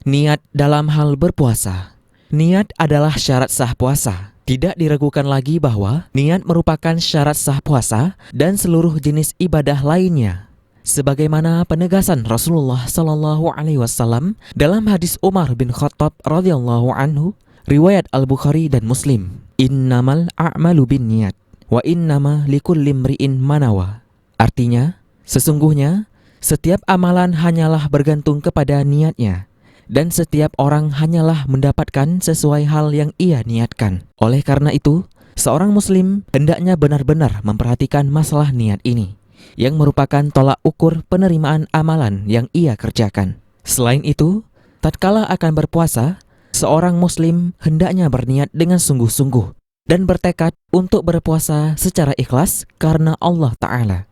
Niat dalam hal berpuasa. Niat adalah syarat sah puasa. Tidak diragukan lagi bahwa niat merupakan syarat sah puasa dan seluruh jenis ibadah lainnya. Sebagaimana penegasan Rasulullah Sallallahu Alaihi Wasallam dalam hadis Umar bin Khattab radhiyallahu anhu, riwayat Al-Bukhari dan Muslim. Innamal a'malu binniyat wa innama likulli imri'in manawa. Artinya, sesungguhnya setiap amalan hanyalah bergantung kepada niatnya, dan setiap orang hanyalah mendapatkan sesuai hal yang ia niatkan. Oleh karena itu, seorang muslim hendaknya benar-benar memperhatikan masalah niat ini, yang merupakan tolak ukur penerimaan amalan yang ia kerjakan. Selain itu, tatkala akan berpuasa, seorang muslim hendaknya berniat dengan sungguh-sungguh dan bertekad untuk berpuasa secara ikhlas karena Allah Ta'ala.